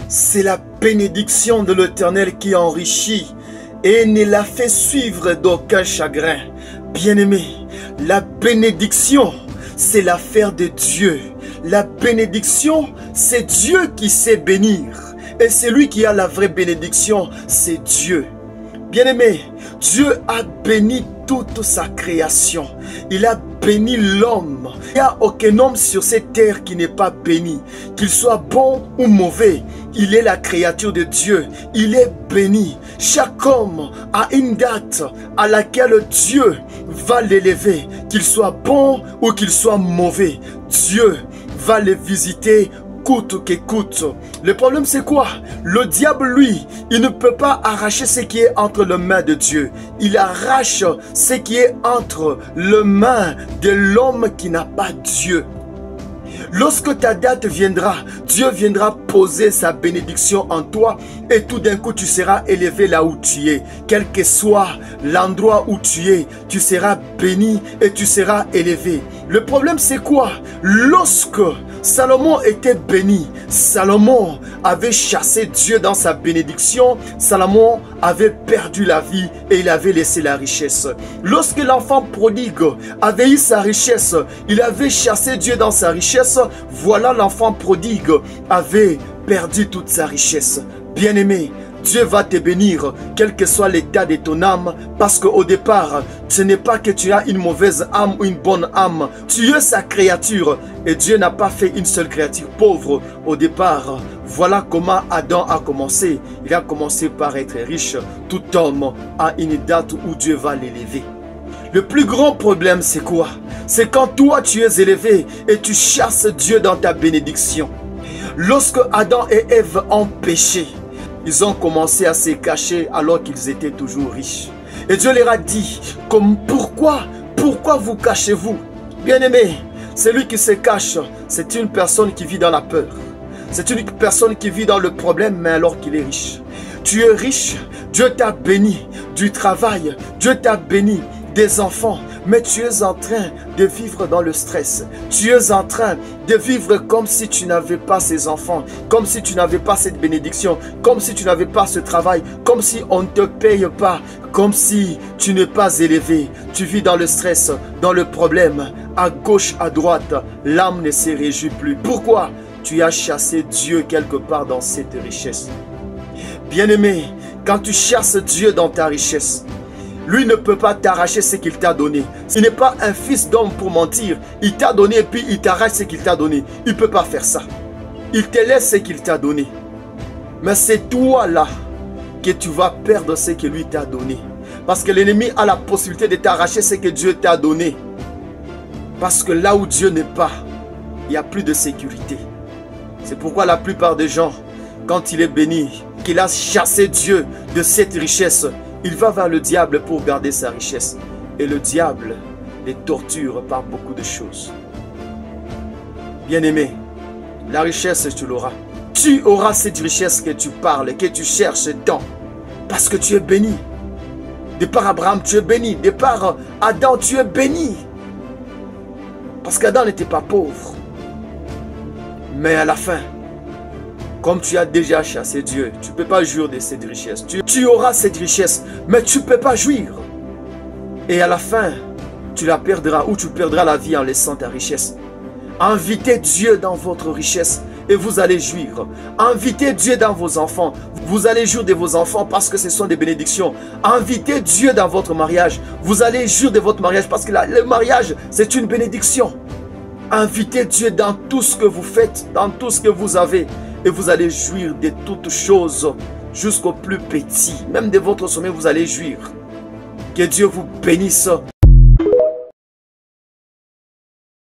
C'est la bénédiction de l'Éternel qui enrichit et ne la fait suivre d'aucun chagrin. Bien-aimé, la bénédiction, c'est l'affaire de Dieu. La bénédiction, c'est Dieu qui sait bénir. Et celui qui a la vraie bénédiction, c'est Dieu. Bien-aimé, Dieu a béni toute sa création. Il a béni l'homme. Il n'y a aucun homme sur cette terre qui n'est pas béni. Qu'il soit bon ou mauvais, il est la créature de Dieu. Il est béni. Chaque homme a une date à laquelle Dieu va l'élever. Qu'il soit bon ou qu'il soit mauvais, Dieu va le visiter coûte que coûte. Le problème c'est quoi? Le diable, lui, il ne peut pas arracher ce qui est entre les mains de Dieu. Il arrache ce qui est entre les mains de l'homme qui n'a pas Dieu. Lorsque ta date viendra, Dieu viendra poser sa bénédiction en toi et tout d'un coup tu seras élevé là où tu es. Quel que soit l'endroit où tu es, tu seras béni et tu seras élevé. Le problème c'est quoi? Lorsque Salomon était béni, Salomon avait chassé Dieu dans sa bénédiction, Salomon avait perdu la vie et il avait laissé la richesse. Lorsque l'enfant prodigue avait eu sa richesse, il avait chassé Dieu dans sa richesse, voilà l'enfant prodigue avait perdu toute sa richesse. Bien-aimé, Dieu va te bénir, quel que soit l'état de ton âme, parce qu'au départ, ce n'est pas que tu as une mauvaise âme ou une bonne âme. Tu es sa créature et Dieu n'a pas fait une seule créature pauvre au départ. Voilà comment Adam a commencé. Il a commencé par être riche. Tout homme a une date où Dieu va l'élever. Le plus grand problème, c'est quoi? C'est quand toi, tu es élevé et tu chasses Dieu dans ta bénédiction. Lorsque Adam et Ève ont péché, ils ont commencé à se cacher alors qu'ils étaient toujours riches. Et Dieu leur a dit, pourquoi vous cachez-vous? Bien-aimé, celui qui se cache, c'est une personne qui vit dans la peur. C'est une personne qui vit dans le problème, mais alors qu'il est riche. Tu es riche, Dieu t'a béni du travail, Dieu t'a béni des enfants, mais tu es en train de vivre dans le stress. Tu es en train de vivre comme si tu n'avais pas ces enfants, comme si tu n'avais pas cette bénédiction, comme si tu n'avais pas ce travail, comme si on ne te paye pas, comme si tu n'es pas élevé. Tu vis dans le stress, dans le problème, à gauche, à droite, l'âme ne se réjouit plus. Pourquoi? Tu as chassé Dieu quelque part dans cette richesse. Bien-aimé, quand tu chasses Dieu dans ta richesse, lui ne peut pas t'arracher ce qu'il t'a donné. Il n'est pas un fils d'homme pour mentir. Il t'a donné et puis il t'arrache ce qu'il t'a donné. Il ne peut pas faire ça. Il te laisse ce qu'il t'a donné. Mais c'est toi là que tu vas perdre ce que lui t'a donné. Parce que l'ennemi a la possibilité de t'arracher ce que Dieu t'a donné. Parce que là où Dieu n'est pas, il n'y a plus de sécurité. C'est pourquoi la plupart des gens, quand il est béni, qu'il a chassé Dieu de cette richesse, il va vers le diable pour garder sa richesse. Et le diable les torture par beaucoup de choses. Bien-aimé, la richesse, tu l'auras. Tu auras cette richesse que tu parles, que tu cherches dans. Parce que tu es béni. De par Abraham, tu es béni. De par Adam, tu es béni. Parce qu'Adam n'était pas pauvre. Mais à la fin, comme tu as déjà chassé Dieu, tu ne peux pas jouir de cette richesse. Tu auras cette richesse, mais tu ne peux pas jouir. Et à la fin, tu la perdras ou tu perdras la vie en laissant ta richesse. Invitez Dieu dans votre richesse et vous allez jouir. Invitez Dieu dans vos enfants. Vous allez jouir de vos enfants parce que ce sont des bénédictions. Invitez Dieu dans votre mariage. Vous allez jouir de votre mariage parce que le mariage, c'est une bénédiction. Invitez Dieu dans tout ce que vous faites, dans tout ce que vous avez. Et vous allez jouir de toutes choses jusqu'au plus petit. Même de votre sommeil, vous allez jouir. Que Dieu vous bénisse.